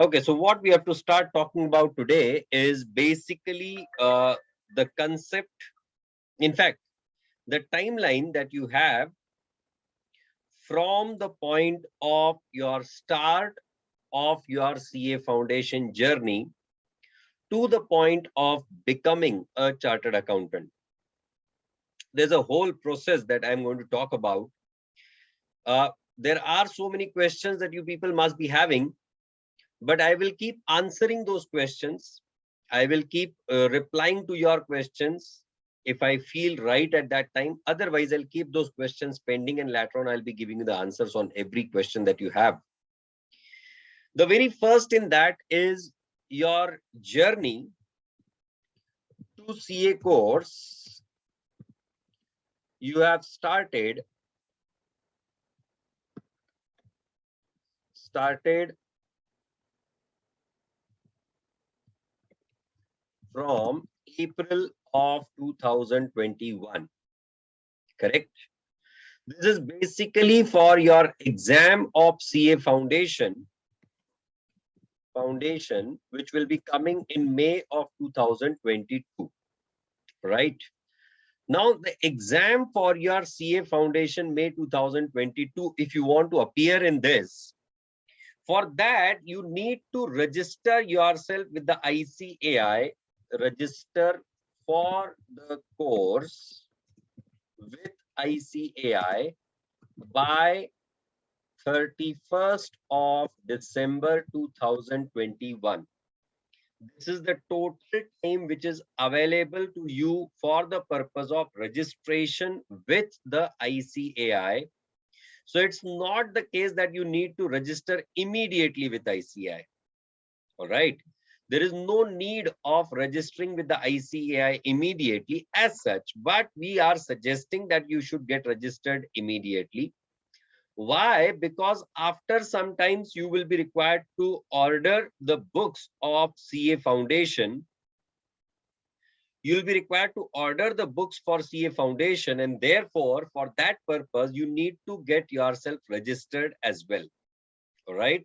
Okay, so what we have to start talking about today is basically the concept, in fact, the timeline that you have from the point of your start of your CA foundation journey to the point of becoming a chartered accountant. There's a whole process that I'm going to talk about. There are so many questions that you people must be having, but I will keep answering those questions. I will keep replying to your questions if I feel right at that time. Otherwise, I'll keep those questions pending, and later on, I'll be giving you the answers on every question that you have. The very first in that is your journey to CA course. You have started from April of 2021, correct? This is basically for your exam of CA foundation, which will be coming in May of 2022, right? Now, the exam for your CA foundation May 2022, if you want to appear in this, for that, you need to register yourself with the ICAI, register for the course with ICAI by 31st of December 2021. This is the total time which is available to you for the purpose of registration with the ICAI. So it's not the case that you need to register immediately with ICAI. All right. There is no need of registering with the ICAI immediately as such, but we are suggesting that you should get registered immediately. Why? Because after sometimes you will be required to order the books of CA Foundation. You'll be required to order the books for CA Foundation, and therefore, for that purpose, you need to get yourself registered as well. All right.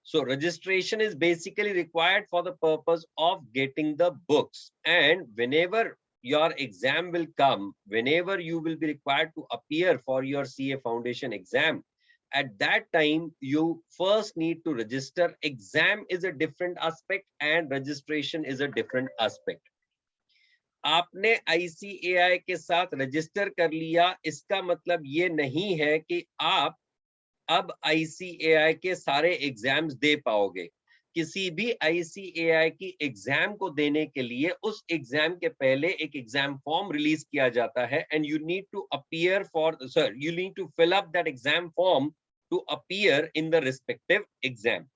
So registration is basically required for the purpose of getting the books. And whenever your exam will come, whenever you will be required to appear for your CA Foundation exam, at that time, you first need to register. Exam is a different aspect and registration is a different aspect. आपने ICAI के साथ register कर लिया, इसका मतलब ये नहीं है कि आप अब ICAI के सारे एग्जाम्स दे पाओगे. किसी भी ICAI की एग्जाम को देने के लिए उस एग्जाम के पहले एक एग्जाम फॉर्म रिलीज किया जाता है, and you need to appear for you need to fill up that exam form to appear in the respective exam.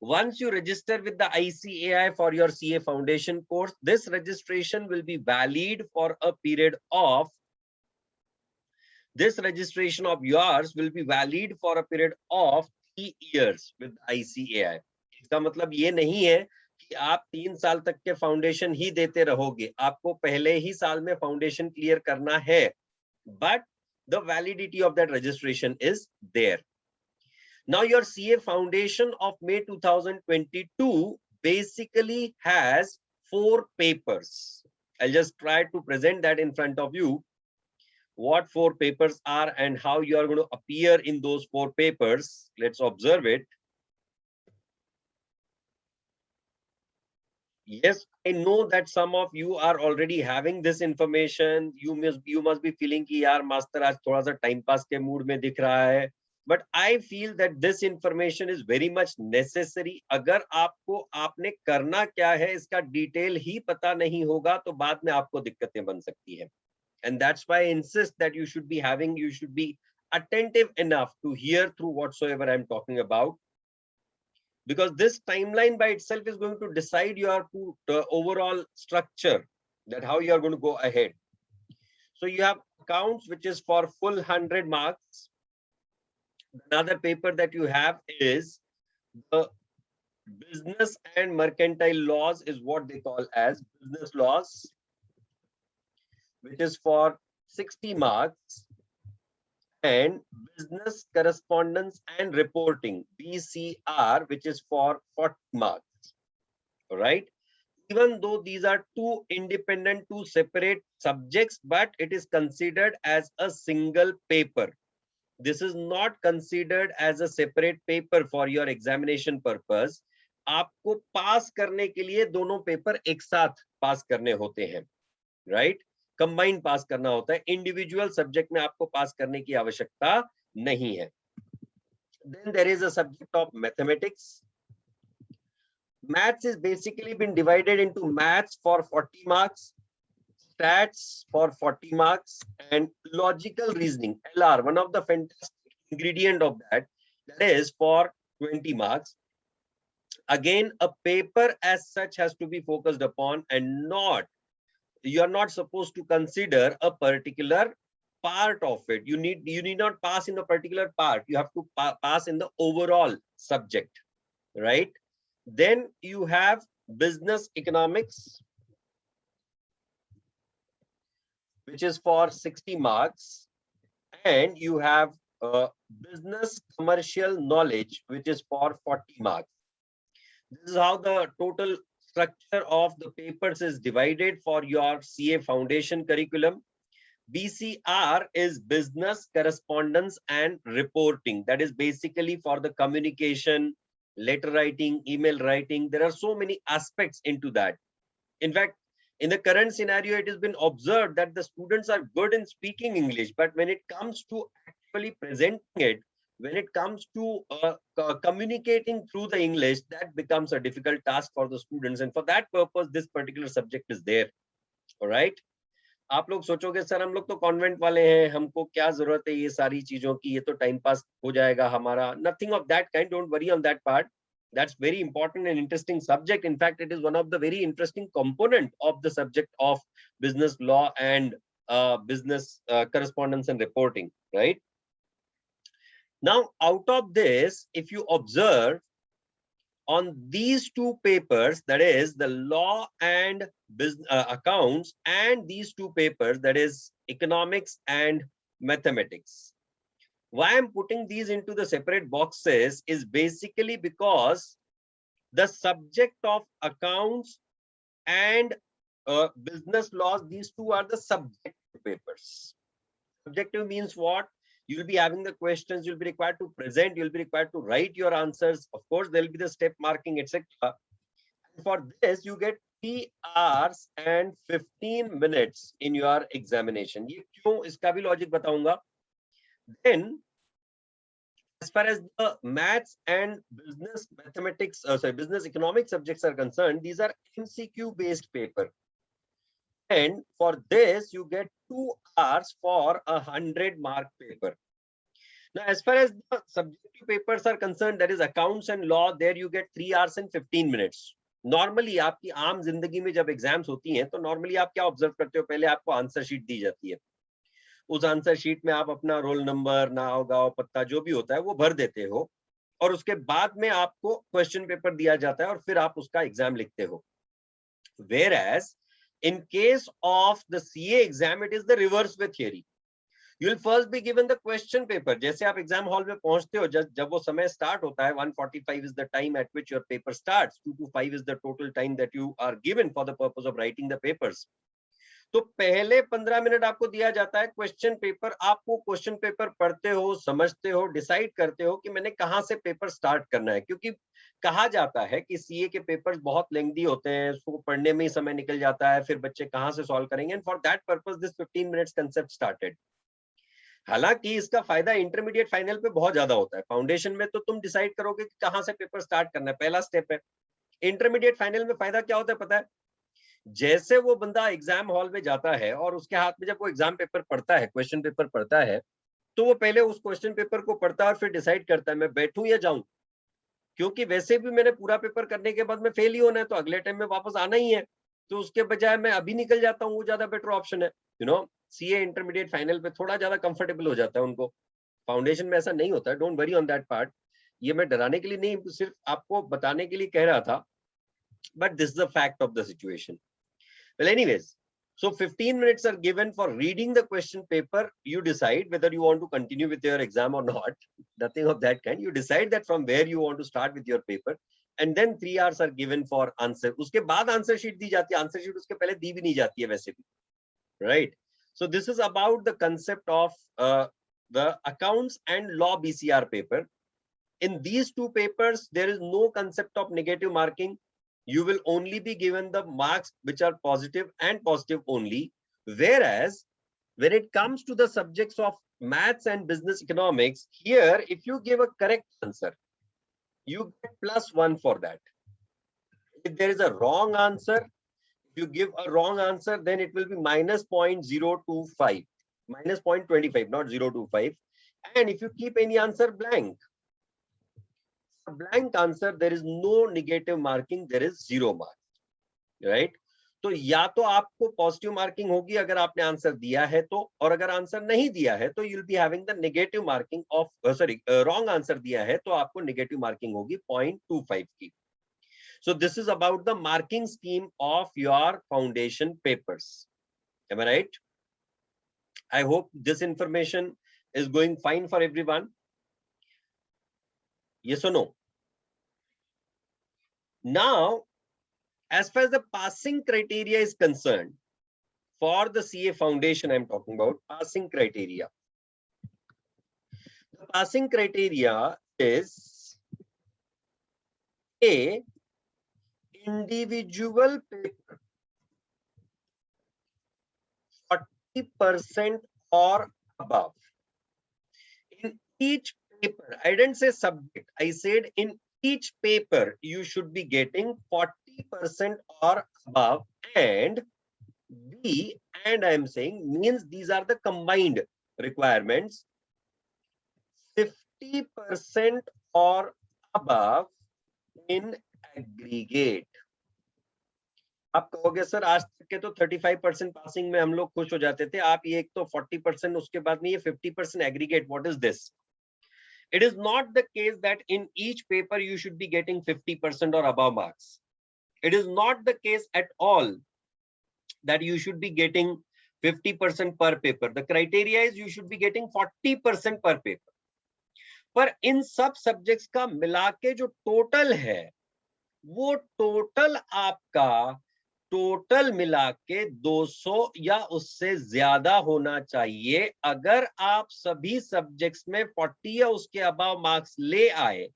Once you register with the ICAI for your CA Foundation course, this registration will be valid for a period of this registration of yours will be valid for a period of 3 years with ICAI. इसका मतलब ये नहीं है कि आप 3 साल तक के फाउंडेशन ही देते रहोगे. आपको पहले ही साल में फाउंडेशन क्लियर करना है, but the validity of that registration is there. Now, your CA foundation of May 2022 basically has 4 papers. I'll just try to present that in front of you, what 4 papers are and how you are going to appear in those 4 papers. Let's observe it. Yes, I know that some of you are already having this information. You must be feeling कि यार master आज थोड़ा सा time pass के mood में दिख रहा है. But I feel that this information is very much necessary. अगर आपको आपने करना क्या है इसका डिटेल ही पता नहीं होगा तो बाद में आपको दिक्कतें बन सकती है. And that's why I insist that you should be attentive enough to hear through whatsoever I'm talking about. Because this timeline by itself is going to decide your overall structure, that how you are going to go ahead. So you have accounts, which is for full 100 marks. Another paper that you have is the business and mercantile laws, is what they call as business laws, which is for 60 marks. and business correspondence and reporting, BCR, which is for 40 marks. All right. Even though these are two independent, two separate subjects, but it is considered as a single paper. This is not considered as a separate paper for your examination purpose. आपको पास करने के लिए दोनों paper एक साथ पास करने होते हैं, राइट? कंबाइन पास करना होता है, इंडिविजुअल सब्जेक्ट में आपको पास करने की आवश्यकता नहीं है. Then there is a subject of mathematics. Maths is basically been divided into maths for 40 marks, stats for 40 marks, and logical reasoning, LR, one of the fantastic ingredient of that is for 20 marks. Again, a paper as such has to be focused upon, and not, you are not supposed to consider a particular part of it. You need not pass in a particular part. You have to pass in the overall subject, right? Then you have business economics, which is for 60 marks, and you have business commercial knowledge, which is for 40 marks. This is how the total structure of the papers is divided for your CA foundation curriculum. BCR is business correspondence and reporting. That is basically for the communication, letter writing, email writing. There are so many aspects into that. In fact, in the current scenario, it has been observed that the students are good in speaking English, but when it comes to actually presenting it, when it comes to communicating through the English, that becomes a difficult task for the students. And for that purpose, this particular subject is there. All right. आप लोग सोचोगे sir हम लोग तो convent वाले हैं, हमको क्या जरूरत है ये सारी चीजों की, ये तो टाइम पास हो जाएगा हमारा. Nothing of that kind. Don't worry on that part. That's very important and interesting subject. In fact, it is one of the very interesting component of the subject of business law and business correspondence and reporting, right? Now, out of this, if you observe on these two papers, that is the law and business accounts, and these two papers, that is economics and mathematics. Why I'm putting these into the separate boxes is basically because the subject of accounts and business laws, these two are the subjective papers. Subjective means what? You'll be having the questions, you'll be required to present, you'll be required to write your answers. Of course, there'll be the step marking, etc. For this, you get 3 hours and 15 minutes in your examination. ये क्यों, इसका भी logic बताऊंगा. Then, as far as the maths and business mathematics, business economics subjects are concerned, these are MCQ based paper. And for this, you get 2 hours for a 100-mark paper. Now, as far as the subjective papers are concerned, that is accounts and law, there you get 3 hours and 15 minutes. Normally, आपकी आम जिंदगी में जब exams होती हैं, तो normally आप क्या ऑब्जर्व करते हो? पहले आपको आंसर शीट दी जाती है. उस आंसर शीट में आप अपना रोल नंबर, नाम, गांव, पत्ता जो भी होता है वो भर देते हो, और उसके बाद में आपको क्वेश्चन पेपर दिया जाता है और फिर आप उसका एग्जाम लिखते हो. Whereas in case of the CA exam, it is the reverse with theory. You will first be given the question paper. जैसे आप एग्जाम हॉल में पहुंचते हो, जब वो समय स्टार्ट होता है, 1:45 is the time at which your paper starts. 2 to 5 is the total time that you are given for the purpose of writing the papers. तो पहले 15 मिनट आपको दिया जाता है क्वेश्चन पेपर. आपको क्वेश्चन पेपर पढ़ते हो, समझते हो, डिसाइड करते हो कि मैंने कहाँ से पेपर स्टार्ट करना है, क्योंकि कहा जाता है कि सीए के पेपर्स बहुत लेंथी होते हैं, उसको पढ़ने में ही समय निकल जाता है, फिर बच्चे कहाँ से सॉल्व करेंगे. And for that purpose this 15 minutes concept started. हालांकि इसका फायदा इंटरमीडिएट फाइनल पे बहुत ज्यादा होता है. फाउंडेशन में तो तुम डिसाइड करोगे कि कहाँ से पेपर स्टार्ट करना है, पहला स्टेप है. इंटरमीडिएट फाइनल में फायदा क्या होता है पता है? जैसे वो बंदा एग्जाम हॉल में जाता है और उसके हाथ में जब वो एग्जाम पेपर पढ़ता है, क्वेश्चन पेपर पढ़ता है, तो वो पहले उस क्वेश्चन पेपर को पढ़ता है और फिर डिसाइड करता है मैं बैठूं या जाऊं, क्योंकि वैसे भी मैंने पूरा पेपर करने के बाद में फेल ही होना है, तो अगले टाइम में वापस आना ही है, तो उसके बजाय मैं अभी निकल जाता हूँ, वो ज्यादा बेटर ऑप्शन है. You know, CA intermediate final पे थोड़ा ज्यादा कंफर्टेबल हो जाता है उनको. फाउंडेशन में ऐसा नहीं होता है. Don't worry on that part. ये मैं डराने के लिए नहीं, सिर्फ आपको बताने के लिए कह रहा था, but this is the fact of the situation. Well, anyways, So 15 minutes are given for reading the question paper. You decide whether you want to continue with your exam or not. Nothing of that kind. You decide that from where you want to start with your paper. And then 3 hours are given for answer. उसके बाद answer sheet दी जाती है. Answer sheet उसके पहले दी भी नहीं जाती है वैसे भी. Right? So this is about the concept of the accounts and law BCR paper. In these two papers, there is no concept of negative marking. You will only be given the marks which are positive and positive only. Whereas when it comes to the subjects of maths and business economics, here, if you give a correct answer, you get +1 for that. If there is a wrong answer, if you give a wrong answer, then it will be -0.025, -0.25, not 0.25. And if you keep any answer blank, answer, there is no negative marking, there is 0 mark, right? तो या तो आपको positive marking होगी अगर आपने answer दिया है तो, और अगर आंसर नहीं दिया है तो you will be having the negative marking of, sorry, wrong answer दिया है तो आपको नेगेटिव मार्किंग होगी 0.25 की. So this is about the marking scheme of your foundation papers. Am I right? I hope this information is going fine for everyone. Yes or no? Now, as far as the passing criteria is concerned, for the CA foundation, I'm talking about passing criteria. The passing criteria is a individual paper 40% or above. In each paper, I didn't say subject, I said in each paper you should be getting 40% or above, and B, and I am saying means these are the combined requirements, 50% or above in aggregate. आप कहोगे sir आज तक के तो 35% passing में हम लोग खुश हो जाते थे, आप ये एक तो 40% उसके बाद में ये 50% aggregate, what is this? It is not the case that in each paper you should be getting 50% or above marks. It is not the case at all that you should be getting 50% per paper. The criteria is you should be getting 40% per paper. पर इन सब subjects का मिला के जो total है वो total आपका total मिला के 200 या उससे ज्यादा होना चाहिए. अगर आप सभी सब्जेक्ट्स में 40 या उसके अबाव मार्क्स ले आए,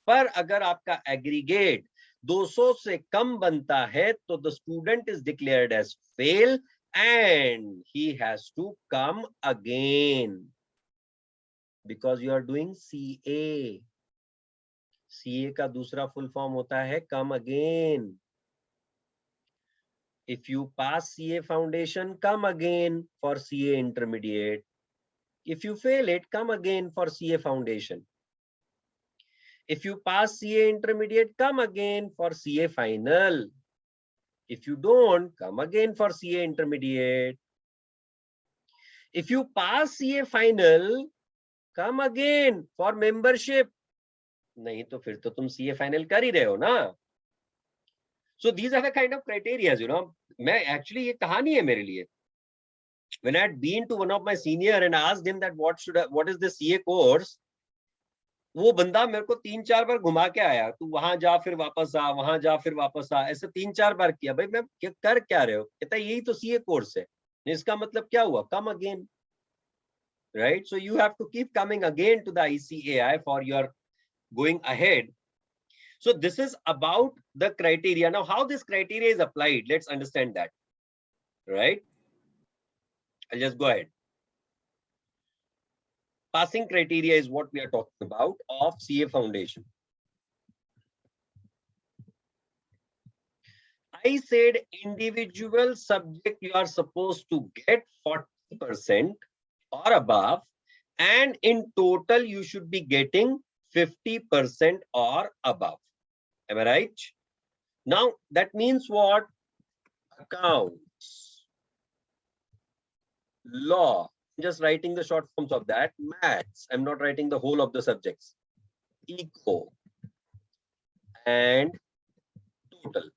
पर अगर आपका एग्रीगेट 200 से कम बनता है तो the student is declared as fail and he has to come again, because you are doing CA. CA का दूसरा फुल फॉर्म होता है come again. If you pass CA foundation, come again for CA intermediate. If you fail it, come again for CA foundation. If you pass CA intermediate, come again for CA final. If you don't, come again for CA intermediate. If you pass CA final, come again for membership. नहीं तो फिर तो तुम CA final कर ही रहे हो ना. So these are the kind of criteria, you know. मैं actually ये कहानी है मेरे लिए. When I had been to one of my senior and asked him that what is the CA course, वो बंदा मेरे को 3-4 बार घुमा के आया. तू वहां जा फिर वापस आ, वहां जा फिर वापस आ, ऐसे 3-4 बार किया. भाई मैं कर क्या रहे हो? कहता यही तो CA कोर्स है. इसका मतलब क्या हुआ? Come again, right? So you have to keep coming again to the ICAI for your going ahead. So this is about the criteria. Now, how this criteria is applied, let's understand that, right? I'll just go ahead. Passing criteria is what we are talking about of CA foundation. I said individual subject you are supposed to get 40% or above, and in total you should be getting 50% or above. Am I right? Now that means what? Accounts, law, I'm just writing the short forms of that. Maths, I'm not writing the whole of the subjects. Eco and total.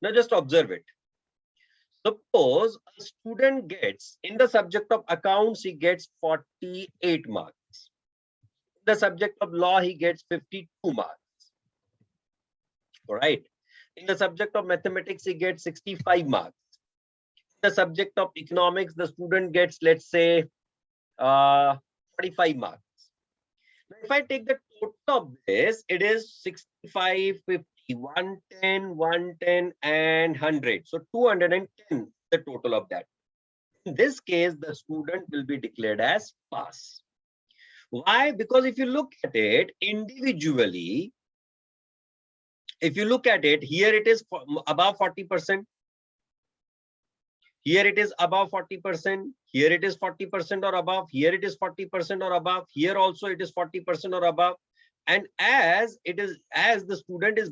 Now just observe it. Suppose a student gets, in the subject of accounts, he gets 48 marks. In the subject of law, he gets 52 marks. All right. In the subject of mathematics, he gets 65 marks. In the subject of economics, the student gets, let's say, 45 marks. Now, if I take the total of this, it is 65, 50, 110, 110, and 100. So 210, the total of that. In this case, the student will be declared as pass. Why? Because if you look at it individually, if you look at it, here it is above 40%. Here it is above 40%. Here it is 40% or above. Here it is 40% or above. Here also it is 40% or above. And as the student is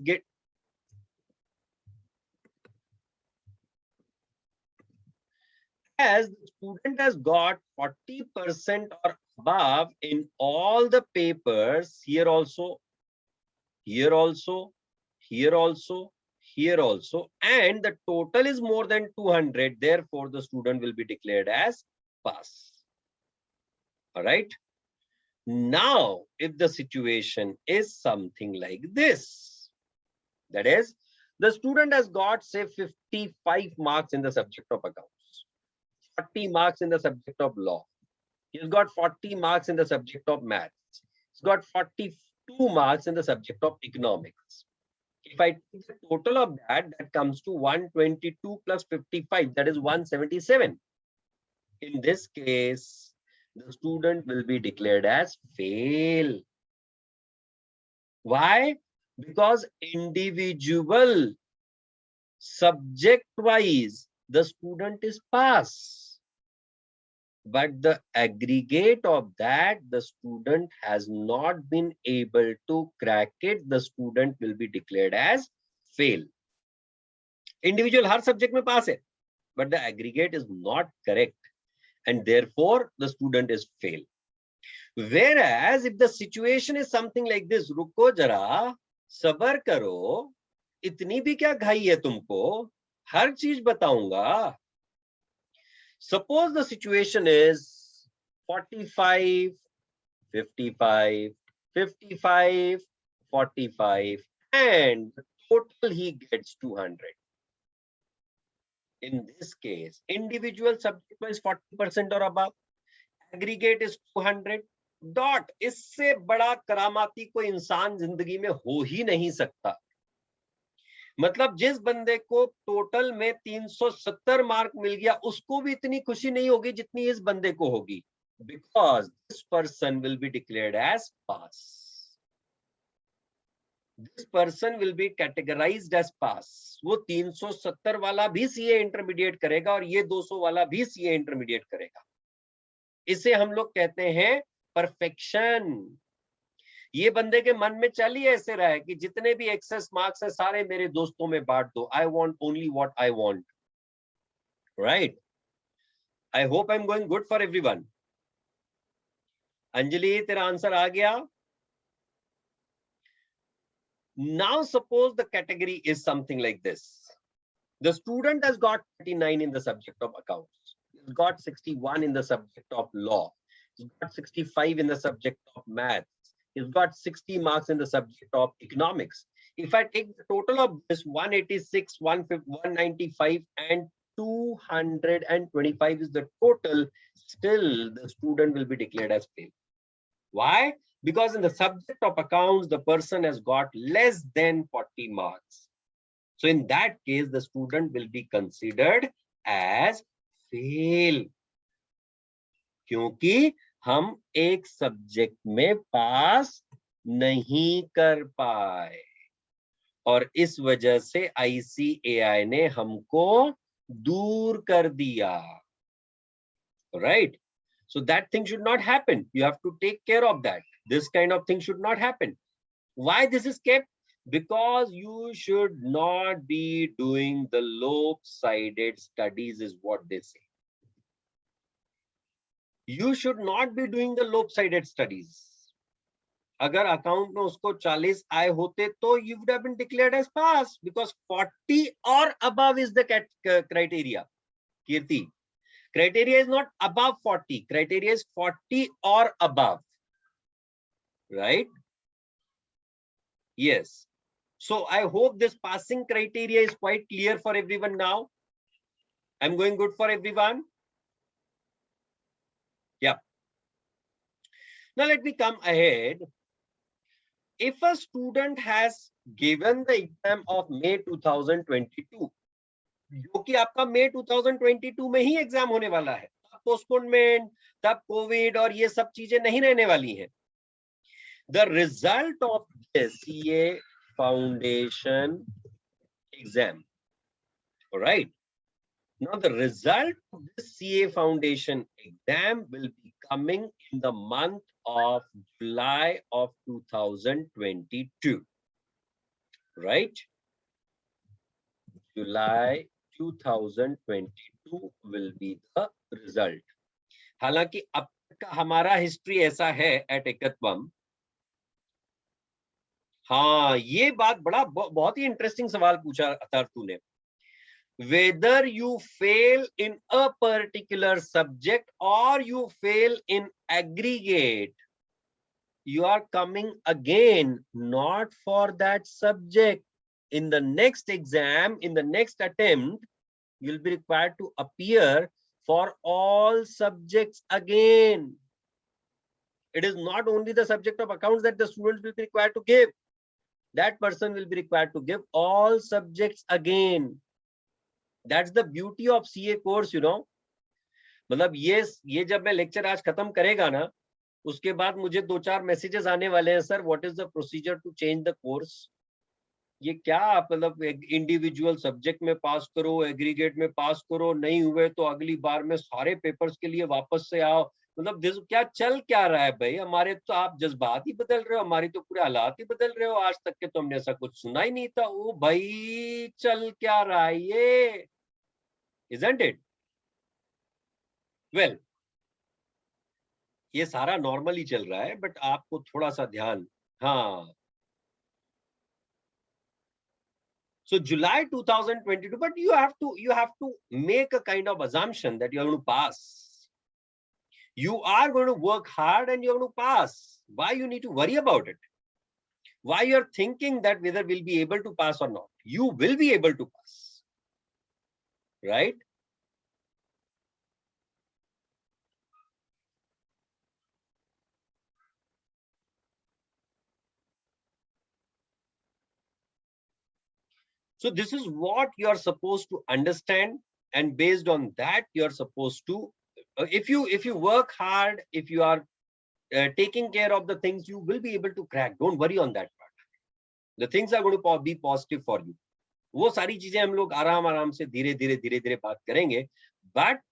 as the student has got 40% or above in all the papers, here also, here also, here also, here also, and the total is more than 200, therefore the student will be declared as pass. All right. Now, if the situation is something like this, that is, the student has got, say, 55 marks in the subject of accounts, 40 marks in the subject of law, he's got 40 marks in the subject of maths, he's got 42 marks in the subject of economics. If I take the total of that, that comes to 122 plus 55, that is 177. In this case, the student will be declared as fail. Why? Because individual, subject wise, the student is pass. But the aggregate of that, the student has not been able to crack it, the student will be declared as fail. Individual har subject mein pass hai, but the aggregate is not correct, and therefore the student is fail. Whereas if the situation is something like this, रुको जरा, सबर करो, इतनी भी क्या घाई है तुमको, हर चीज बताऊंगा. Suppose the situation is 45, 55, 55, 45, and the total he gets 200. In this case, individual subject is 40% or above, aggregate is 200. Dot, इससे बड़ा करामाती कोई इंसान जिंदगी में हो ही नहीं सकता. मतलब जिस बंदे को टोटल में 370 मार्क मिल गया, उसको भी इतनी खुशी नहीं होगी जितनी इस बंदे को होगी, because this person will be declared as pass. This person will be categorized as pass. वो 370 वाला भी सीए इंटरमीडिएट करेगा और ये 200 वाला भी सीए इंटरमीडिएट करेगा. इसे हम लोग कहते हैं परफेक्शन. ये बंदे के मन में चल ही ऐसे रहा है कि जितने भी एक्सेस मार्क्स है सारे मेरे दोस्तों में बांट दो. I want only what I want. Right. I hope I am going good for everyone. Anjali, तेरा आंसर आ गया. Now suppose the category is something like this. The student has got 39 in the subject of accounts, he's got 61 in the subject of law, he's got 65 in the subject of maths, he's got 60 marks in the subject of economics. If I take the total of this, 186, 195 and 225 is the total, still the student will be declared as fail. Why? Because in the subject of accounts, the person has got less than 40 marks. So in that case, the student will be considered as fail, क्योंकि हम एक subject में पास नहीं कर पाए और इस वजह से ICAI ने हमको दूर कर दिया. Right. So that thing should not happen. You have to take care of that. This kind of thing should not happen. Why this is kept? Because you should not be doing the lopsided studies is what they say. You should not be doing the lopsided studies. अगर account में उसको 40 आए होते तो you would have been declared as pass, because 40 or above is the criteria. Kirti. Criteria is not above 40. Criteria is 40 or above. Right? Yes. So I hope this passing criteria is quite clear for everyone now. I'm going good for everyone. Yeah. Now let me come ahead. If a student has given the exam of May 2022, जो कि आपका May 2022 में ही exam होने वाला है, तब postponement, तब Covid और ये सब चीजें नहीं रहने वाली हैं. The result of the CA Foundation exam, all right? Now the result of this CA Foundation exam will be coming in the month of July of 2022, right? July 2022 will be the result. हालांकि अब तक हमारा history ऐसा है eight एकत्वम. हाँ, ये बात बहुत ही इंटरेस्टिंग सवाल पूछा था तूने. Whether you fail in a particular subject or you fail in aggregate, you are coming again not for that subject. In the next exam, in the next attempt, you'll be required to appear for all subjects again. It is not only the subject of accounts that the students will be required to give. That person will be required to give all subjects again. That's the beauty of CA course, you know. मतलब ये जब मैं lecture आज खत्म करेगा ना, उसके बाद मुझे 2-4 मैसेजेस आने वाले हैं, sir what is the procedure to change the course. ये क्या आप मतलब इंडिविजुअल सब्जेक्ट में पास करो, एग्रीगेट में पास करो, नहीं हुए तो अगली बार में सारे पेपर्स के लिए वापस से आओ. मतलब क्या चल क्या रहा है भाई. हमारे तो आप जज्बात ही बदल रहे हो, हमारी तो पूरे हालात ही बदल रहे हो. आज तक के तो हमने ऐसा कुछ सुना ही नहीं था. ओ भाई चल क्या रहा है ये, isn't it? Well, ये सारा नॉर्मली चल रहा है, बट आपको थोड़ा सा ध्यान. हाँ, so July 2022, but you have to make a kind of assumption that you are going to pass. You are going to work hard and you're going to pass. Why you need to worry about it? Why you're thinking that whether we'll be able to pass or not? You will be able to pass, right? So this is what you're supposed to understand, and based on that you're supposed to, if you work hard, if you are taking care of the things, you will be able to crack. Don't worry on that part. The things are going to be positive for you. वो सारी चीजें हम लोग आराम से धीरे धीरे बात करेंगे. बट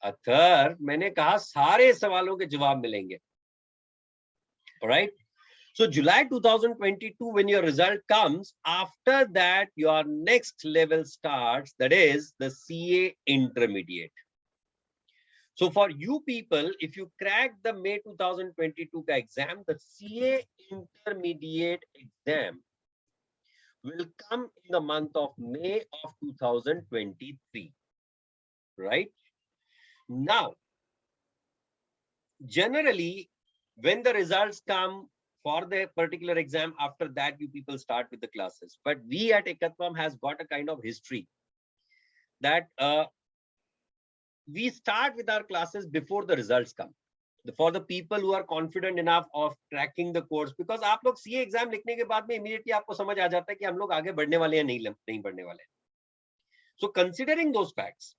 अगर मैंने कहा सारे सवालों के जवाब मिलेंगे. Alright? So July 2022, when your result comes, after that your next level starts, that is the CA Intermediate. So for you people, if you crack the May 2022 exam, the CA Intermediate exam will come in the month of May of 2023, right? Now, generally, when the results come for the particular exam, after that you people start with the classes. But we at Ekatvam has got a kind of history that we start with our classes before the results come, for the people who are confident enough of cracking the course. Because आप लोग CA exam लिखने के बाद में immediately आपको समझ आ जाता है कि हम लोग आगे बढ़ने वाले हैं नहीं बढ़ने वाले. So considering those facts,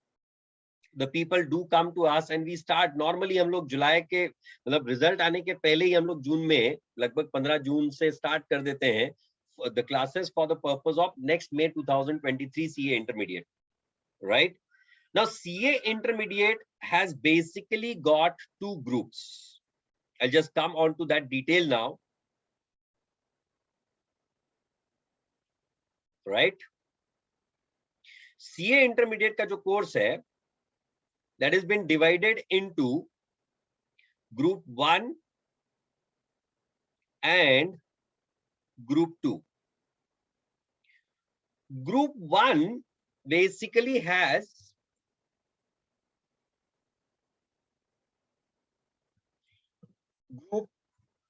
the people do come to us and we start. Normally हम लोग जुलाई के मतलब रिजल्ट आने के पहले ही हम लोग जून में लगभग 15 जून से स्टार्ट कर देते हैं the classes for the purpose of next May 2023 CA Intermediate, right? Now CA Intermediate has basically got two groups. I'll just come on to that detail now, right? CA Intermediate का जो course है, that has been divided into group 1 and group 2. Group 1 basically has Group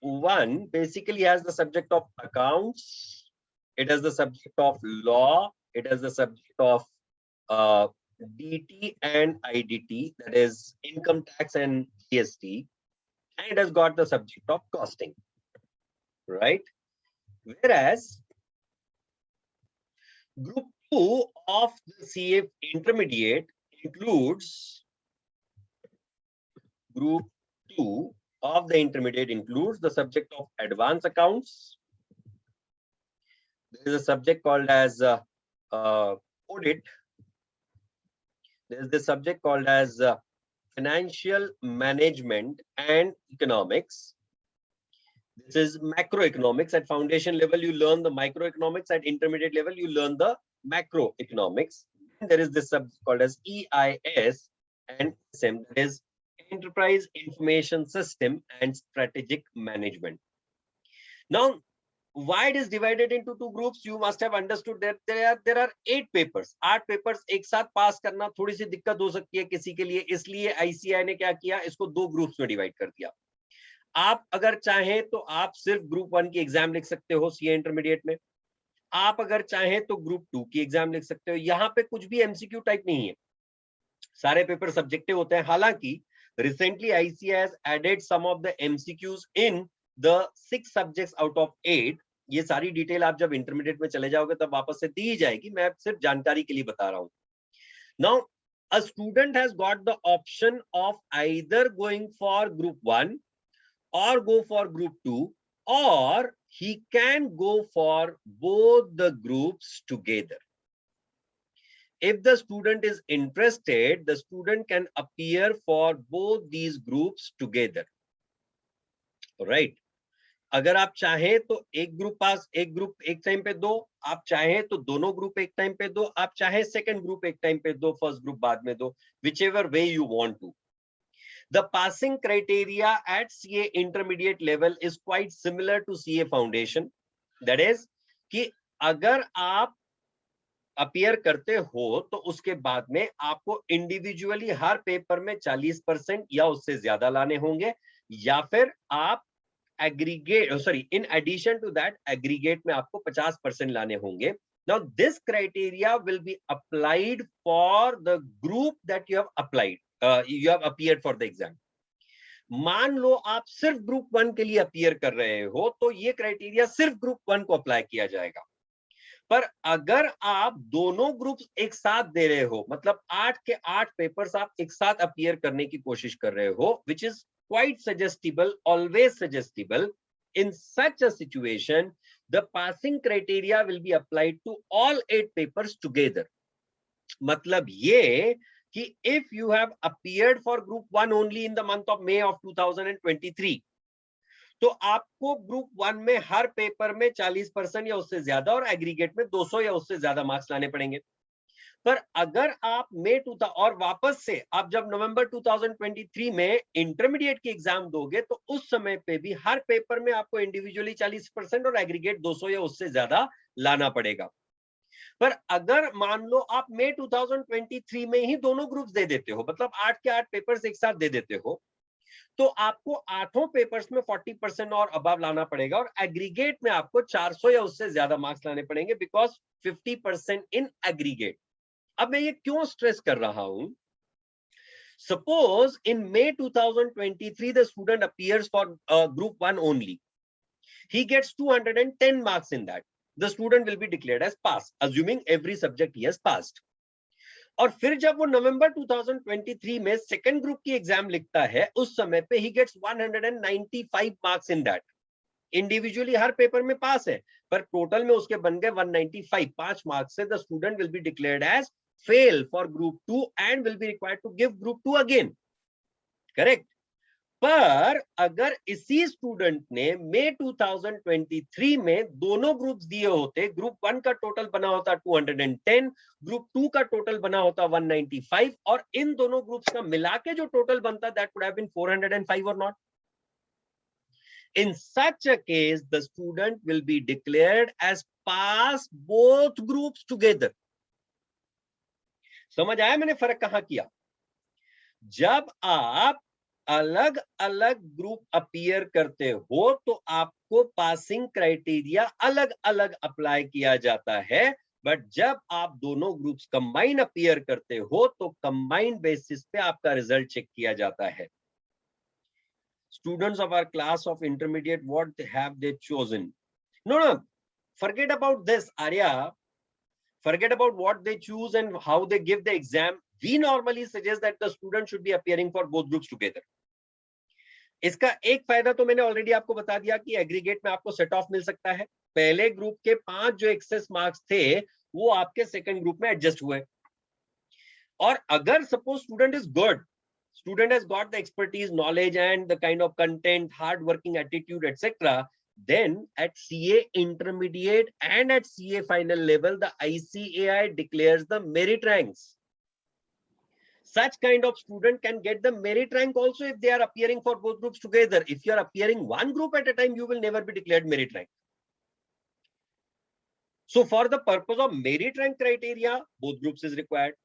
1 basically has the subject of accounts, it has the subject of law, it has the subject of uh, DT and IDT, that is income tax and GST, and it has got the subject of costing, right? Whereas group 2 of the CA intermediate includes group 2 of the intermediate includes the subject of advanced accounts. There is a subject called as audit. There is the subject called as financial management and economics. This is macroeconomics. At foundation level, you learn the microeconomics. At intermediate level, you learn the macroeconomics. And there is this subject called as EIS and SM, that is Enterprise Information System and Strategic Management. Now, why it is divided into two groups, you must have understood that there are 8 papers. 8 papers एक साथ पास करना थोड़ी सी दिक्कत हो सकती है किसी के लिए, इसलिए ICAI ने क्या किया, इसको 2 ग्रुप्स में डिवाइड कर दिया। आप अगर चाहें तो आप सिर्फ ग्रुप 1 की एग्जाम लिख सकते हो सीए इंटरमीडिएट में, आप अगर चाहें तो ग्रुप 2 की एग्जाम लिख सकते हो। यहाँ पे कुछ भी एमसीक्यू टाइप नहीं है, सारे पेपर सब्जेक्टिव होते हैं। हालांकि recently ICAI has added some of the MCQs in the 6 subjects out of 8। ये सारी डिटेल आप जब इंटरमीडिएट में चले जाओगे तब वापस से दी जाएगी, मैं सिर्फ जानकारी के लिए बता रहा हूं। Now a student has got the option of either going for group 1 or go for group 2, or he can go for both the groups together. If the student is interested, the student can appear for both these groups together. Right? अगर आप चाहें तो एक group पास, एक group एक time पे दो, आप चाहें तो दोनों ग्रुप एक टाइम पे दो, आप चाहें सेकंड ग्रुप एक टाइम पे दो, फर्स्ट ग्रुप बाद में दो, whichever way you want to. The passing criteria at CA intermediate level is quite similar to CA foundation. That is कि अगर आप अपीयर करते हो तो उसके बाद में आपको इंडिविजुअली हर पेपर में 40% या उससे ज्यादा लाने होंगे, या फिर आप aggregate in addition to that aggregate में आपको 50% लाने होंगे। Now this criteria will be applied for the group that you have applied, you have appeared for the exam. मान लो आप सिर्फ ग्रुप 1 के लिए अपीयर कर रहे हो तो ये क्राइटेरिया सिर्फ ग्रुप 1 को अप्लाई किया जाएगा। पर अगर आप दोनों ग्रुप्स एक साथ दे रहे हो, मतलब 8 के 8 पेपर्स आप एक साथ अपीयर करने की कोशिश कर रहे हो, which is quite suggestible, always suggestible, in such a situation the passing criteria will be applied to all 8 papers together. मतलब ये कि if you have appeared for group 1 only in the month of May of 2023, तो आपको group 1 में हर paper में 40% या उससे ज्यादा और एग्रीगेट में 200 या उससे ज्यादा मार्क्स लाने पड़ेंगे। पर अगर आप और वापस से आप जब नवंबर 2023 में इंटरमीडिएट की एग्जाम दोगे तो उस समय पे भी हर पेपर में आपको इंडिविजुअली 40% और एग्रीगेट 200 या उससे ज्यादा लाना पड़ेगा। पर अगर मान लो आप मई 2023 में ही दोनों ग्रुप्स दे देते हो, मतलब 8 के 8 पेपर्स एक साथ दे देते हो, तो आपको 8 पेपर्स में 40% और अबव लाना पड़ेगा और एग्रीगेट में आपको 400 या उससे ज्यादा मार्क्स लाने पड़ेंगे, बिकॉज 50% इन एग्रीगेट। अब मैं ये क्यों स्ट्रेस कर रहा हूं? Suppose in May 2023 the student appears for group 1 only. He gets 210 marks in that. The student will be declared as pass, assuming every subject he has passed. और फिर जब वो नवंबर 2023 में सेकंड ग्रुप की एग्जाम लिखता है, उस समय पे ही gets 195 marks in that. Individually हर पेपर में पास है, पर टोटल में उसके बन गए 195। 5 मार्क्स से the student will be declared as fail for group 2 and will be required to give group 2 again. Correct? पर अगर इसी स्टूडेंट ने मई 2023 में दोनों ग्रुप्स दिए होते, ग्रुप 1 का टोटल बना होता 210, ग्रुप 2 का टोटल बना होता 195, और इन दोनों ग्रुप्स का मिला के जो टोटल बनता दैट वुड हैव बीन 405 और not. In such a case, the student will be declared as pass both groups together. समझ आया मैंने फर्क कहां किया? जब आप अलग अलग ग्रुप अपीयर करते हो तो आपको पासिंग क्राइटेरिया अलग अलग अप्लाई किया जाता है, बट जब आप दोनों ग्रुप्स कंबाइन अपीयर करते हो तो कंबाइंड बेसिस पे आपका रिजल्ट चेक किया जाता है. Students of our class of intermediate, what have they chosen? No, forget about this, Arya. Forget about what they choose and how they give the exam. We normally suggest that the student should be appearing for both groups together. इसका एक फायदा तो मैंने already आपको बता दिया कि aggregate में आपको सेट ऑफ मिल सकता है. पहले ग्रुप के 5 जो एक्सेस मार्क्स थे वो आपके सेकंड ग्रुप में एडजस्ट हुए. और अगर suppose student is good, student has got the expertise, knowledge, and the kind of content, hard working attitude, etc., then at CA intermediate and at CA final level, the ICAI declares the merit ranks. Such kind of student can get the merit rank also if they are appearing for both groups together. If you are appearing one group at a time, you will never be declared merit rank. So for the purpose of merit rank criteria, both groups is required.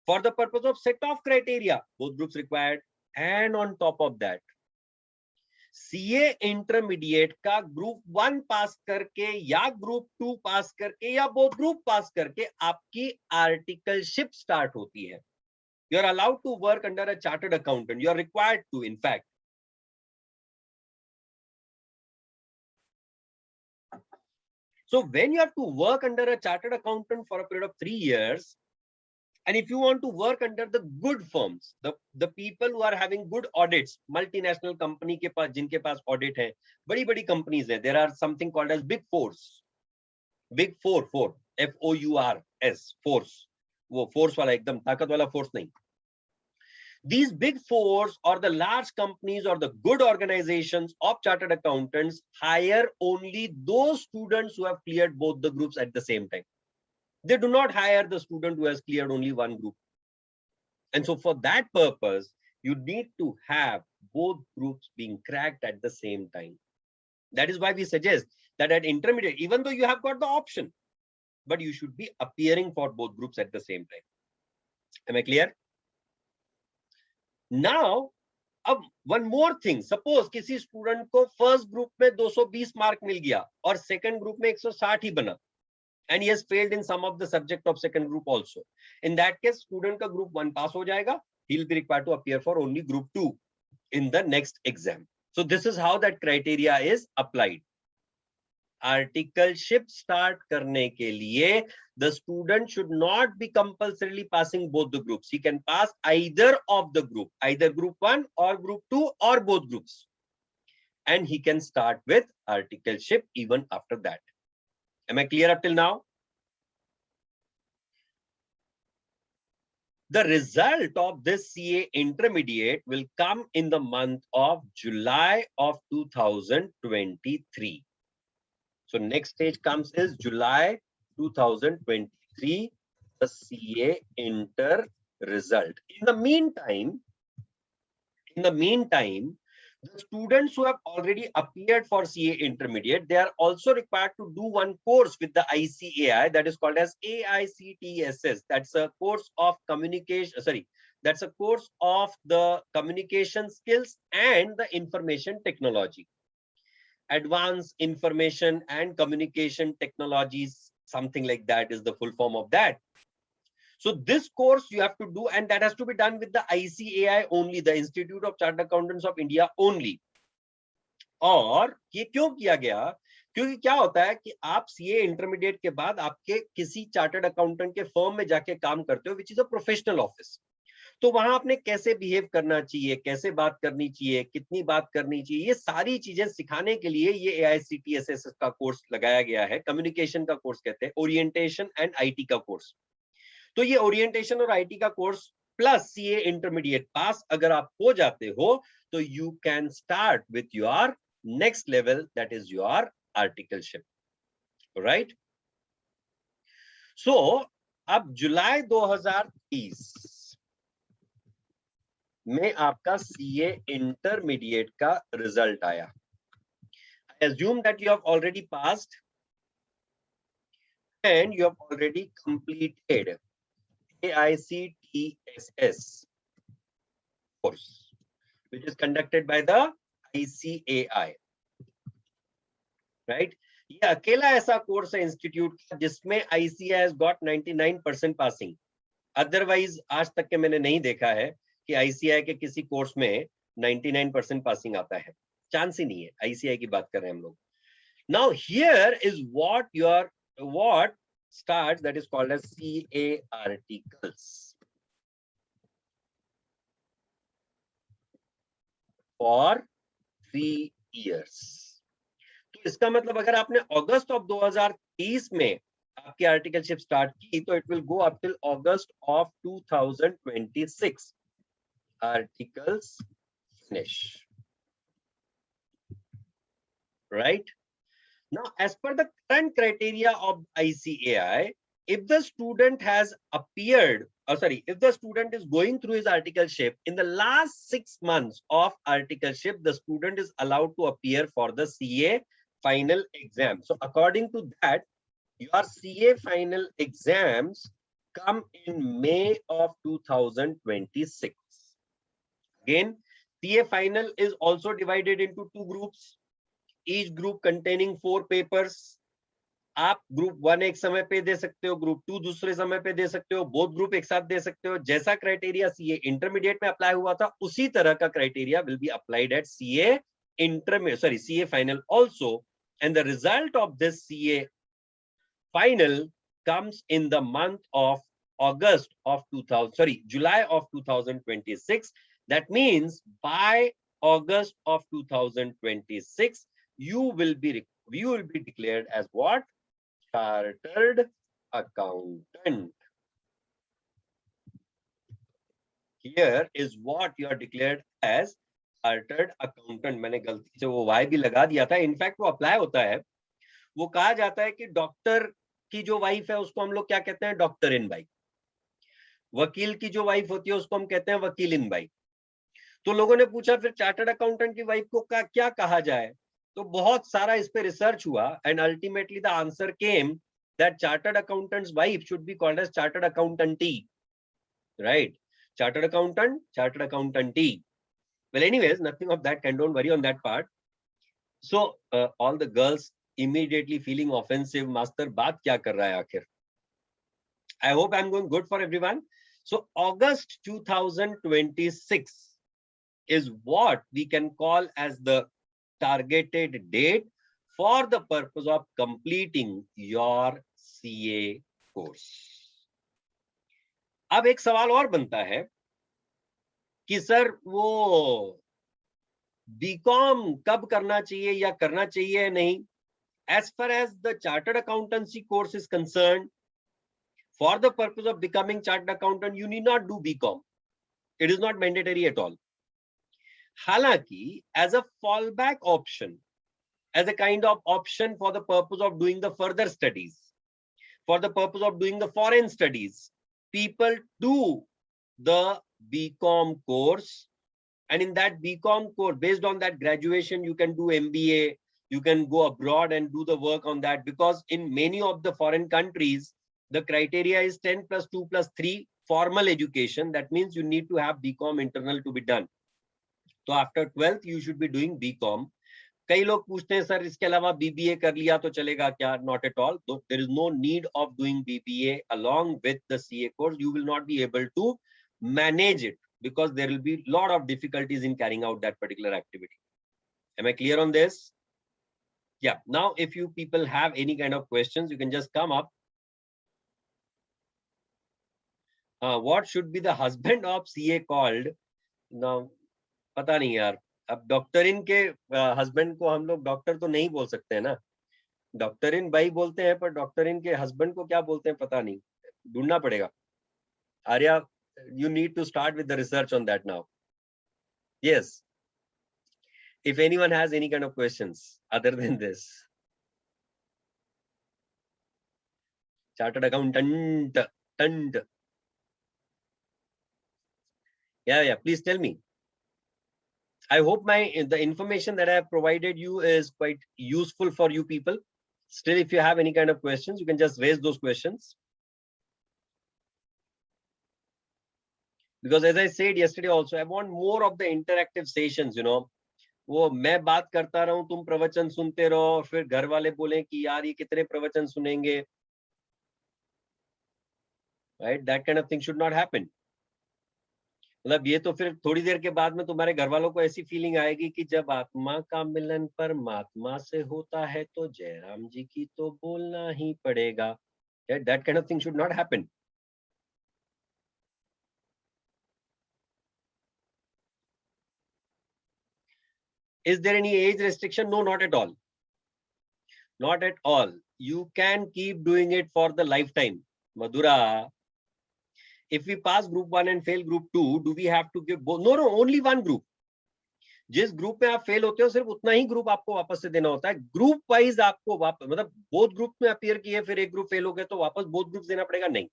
For the purpose of set off criteria, both groups required. And on top of that, CA intermediate का group 1 पास करके या group 2 पास करके या both group पास करके आपकी articleship start होती है. You are allowed to work under a chartered accountant. You are required to, in fact. So when you have to work under a chartered accountant for a period of 3 years, and if you want to work under the good firms, the people who are having good audits, multinational company के पास जिनके पास audit है, बड़ी बड़ी companies है, there are something called as big fours, big four, FOURS, force, वो force वाला एकदम ताकत वाला force नहीं. These big fours or the large companies or the good organizations of chartered accountants hire only those students who have cleared both the groups at the same time. They do not hire the student who has cleared only one group. And so for that purpose, you need to have both groups being cracked at the same time. That is why we suggest that at intermediate, even though you have got the option, but you should be appearing for both groups at the same time. Am I clear? Now, one more thing. Suppose किसी student को first group में 220 mark मिल गया और second group में 160 ही बना, and he has failed in some of the subject of second group also. In that case, student का group 1 pass हो जाएगा. He will be required to appear for only group 2 in the next exam. So this is how that criteria is applied. Articleship start करने के लिए the student should not be compulsorily passing both the groups. He can pass either of the group, either group 1 or group 2 or both groups, and he can start with articleship even after that. Am I clear up till now? The result of this CA intermediate will come in the month of July of 2023. So next stage comes is July 2023, the CA inter result. In the meantime, the students who have already appeared for CA intermediate, they are also required to do one course with the ICAI that is called as AICTSS. That's a course of communication, that's a course of the communication skills and the information technology. Advanced information and communication technologies, something like that is the full form of that. So this course you have to do, and that has to be done with the ICAI only, the Institute of Chartered Accountants of India only. और ये क्यों किया गया? क्योंकि क्या होता है कि आप सीए इंटरमीडिएट के बाद आपके किसी चार्टर्ड अकाउंटेंट के फर्म में जाके काम करते हो, which is a professional office. तो वहां आपने कैसे बिहेव करना चाहिए, कैसे बात करनी चाहिए, कितनी बात करनी चाहिए, ये सारी चीजें सिखाने के लिए ये AICTSS का कोर्स लगाया गया है. कम्युनिकेशन का कोर्स कहते हैं, ओरिएंटेशन एंड आईटी का कोर्स. तो ये ओरिएंटेशन और आईटी का course plus CA intermediate pass अगर आप हो जाते हो तो you can start with your next level, that is your articleship. Right? So अब जुलाई 2030 में आपका सीए इंटरमीडिएट का रिजल्ट आया. I assume that you have already passed and you have already completed AICTSS course, which is conducted by the ICAI, right? ये अकेला ऐसा course है इंस्टीट्यूट का जिसमें ICAI has got 99% passing. Otherwise आज तक के मैंने नहीं देखा है कि ICAI के किसी कोर्स में 99% पासिंग आता है. चांस ही नहीं है. ICAI की बात कर रहे हैं हम लोग. Now here is what starts, that is called as CA articles for 3 years. तो इसका मतलब अगर आपने अगस्त ऑफ 2023 में आपकी आर्टिकलशिप स्टार्ट की तो it will go up till August of 2026. Articles finish, right? Now, as per the current criteria of ICAI, if the student has appeared, if the student is going through his articleship in the last 6 months of articleship, the student is allowed to appear for the CA final exam. So, according to that, your CA final exams come in May of 2026. Again, CA final is also divided into 2 groups. Each group containing 4 papers. आप group 1 एक समय पे दे सकते हो, group 2 दूसरे समय पे दे सकते हो, बोथ ग्रुप एक साथ दे सकते हो. जैसा क्राइटेरिया सीए इंटरमीडिएट में अप्लाई हुआ था उसी तरह का criteria will be applied at CA intermediate, CA final also. And the result of this CA final comes in the month of July of 2026. That means by August of 2026 you will be declared as what? Chartered accountant. Here is what you are declared as chartered accountant. मैंने गलती से वो Y भी लगा दिया था. In fact वो apply होता है, वो कहा जाता है कि डॉक्टर की जो वाइफ है उसको हम लोग क्या कहते हैं? Doctor in by. वकील की जो वाइफ होती है उसको हम कहते हैं वकील इन बाई. तो लोगों ने पूछा फिर चार्टर्ड अकाउंटेंट की वाइफ को क्या कहा जाए? तो बहुत सारा इस पे रिसर्च हुआ and ultimately the answer came that chartered accountants wife should be called as chartered अकाउंटेंटी, राइट? चार्टर्ड अकाउंटेंट, चार्टर्ड अकाउंटेंटी. Well, anyways, nothing of that kind. Don't worry on that part. So all the girls immediately feeling offensive. Master बात क्या कर रहा है आखिर? I hope I'm going good for everyone. So August 2026 is what we can call as the targeted date for the purpose of completing your CA course. अब एक सवाल और बनता है कि सर वो बीकॉम कब करना चाहिए या करना चाहिए या नहीं? As far as the chartered accountancy course is concerned, for the purpose of becoming chartered accountant, you need not do BCom. It is not mandatory at all. हालांकि as a fallback option, as a kind of option for the purpose of doing the further studies, for the purpose of doing the foreign studies, people do the BCom course, and in that BCom course, based on that graduation, you can do MBA, you can go abroad and do the work on that, because in many of the foreign countries, the criteria is 10 plus 2 plus 3 formal education. That means you need to have BCom internal to be done. So after 12th, you should be doing BCom. कई लोग पूछते हैं sir इसके अलावा BBA कर लिया तो चलेगा क्या? Not at all. There is no need of doing BBA along with the CA course. You will not be able to manage it because there will be a lot of difficulties in carrying out that particular activity. Am I clear on this? Yeah. Now, if you people have any kind of questions, you can just come up. What should be the husband of CA called? Now, पता नहीं यार. अब doctrine के husband को हम लोग doctor तो नहीं बोल सकते हैं ना. डॉक्टरिन भाई बोलते हैं पर डॉक्टरिन के हस्बैंड को क्या बोलते हैं पता नहीं. ढूंढना पड़ेगा. Arya, you need to start with the research on that now. Yes. If anyone has any kind of questions other than this. Chartered accountant. Yeah, please tell me. I hope the information that I have provided you is quite useful for you people. Still, if you have any kind of questions, you can just raise those questions. because as I said yesterday also, I want more of the interactive sessions, you know. वो मैं बात करता रहूं, तुम प्रवचन सुनते रहो, फिर घर वाले बोले कि यार ये कितने प्रवचन सुनेंगे, right? That kind of thing should not happen. मतलब ये तो फिर थोड़ी देर के बाद में तुम्हारे घर वालों को ऐसी फीलिंग आएगी कि जब आत्मा का मिलन परमात्मा से होता है तो जयराम जी की तो बोलना ही पड़ेगा. That kind of thing should not happen. Is there any age restriction? No, not at all. Not at all. You can keep doing it for the lifetime. Madhura, if we pass group 1 and fail group 2, do we have to give both? No, only one group. जिस group में आप fail होते हो सिर्फ उतना ही group आपको वापस से देना होता है. ग्रुप वाइज आपको वापस, मतलब बोथ ग्रुप में अपीयर किए, फिर एक ग्रुप फेल हो गया तो वापस बोथ ग्रुप देना पड़ेगा? नहीं,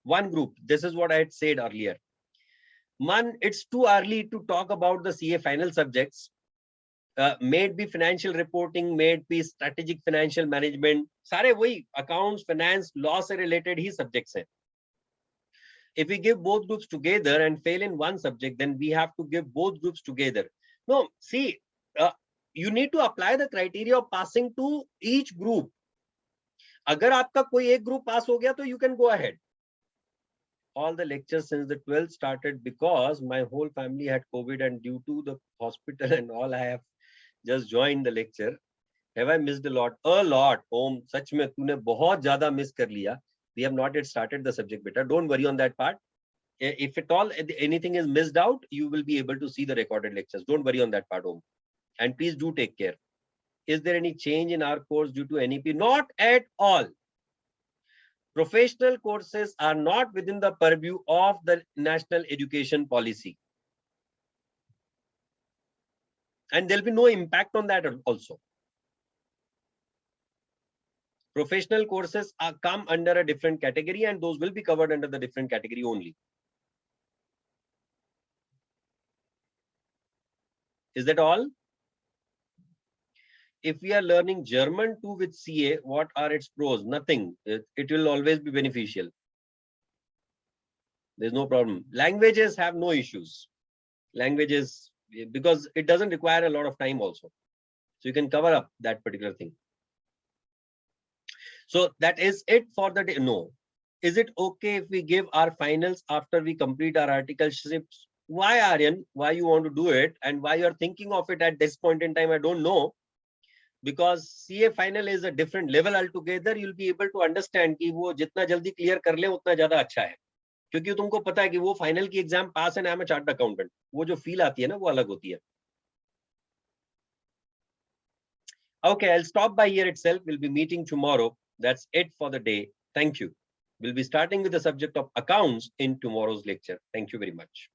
one group. This is what I had said earlier. Man, it's too early to talk about the CA final subjects. May it be financial reporting, may it be strategic financial management, सारे वही accounts, finance, law से related ही subjects हैं. If we give both groups together and fail in one subject, then we have to give both groups together. No, see, you need to apply the criteria of passing to each group. अगर आपका कोई एक group pass हो गया तो you can go ahead. All the lectures since the 12th started because my whole family had COVID, and due to the hospital and all, I have just joined the lecture. Have I missed a lot? A lot. Om, सच में तूने बहुत ज़्यादा miss कर लिया. We have not yet started the subject, beta. Don't worry on that part. If at all anything is missed out, you will be able to see the recorded lectures. Don't worry on that part, Om. And please do take care. Is there any change in our course due to NEP? Not at all. Professional courses are not within the purview of the National Education Policy. And there will be no impact on that also. Professional courses come under a different category, and those will be covered under the different category only. Is that all? If we are learning German too with CA, what are its pros? Nothing. It will always be beneficial. There's no problem. Languages have no issues. Languages, because it doesn't require a lot of time also. So you can cover up that particular thing. So that is it for the day. No. Is it okay if we give our finals after we complete our articleships? Why, Aryan? Why you want to do it? And why you're thinking of it at this point in time, I don't know. Because CA final is a different level altogether. You'll be able to understand कि वो जितना जल्दी clear कर ले उतना ज़्यादा अच्छा है. क्योंकि तुमको पता है कि वो final की exam pass and I am a chartered accountant. वो जो feel आती है ना वो अलग होती है. Okay, I'll stop by here itself. We'll be meeting tomorrow. That's it for the day. Thank you. We'll be starting with the subject of accounts in tomorrow's lecture. Thank you very much.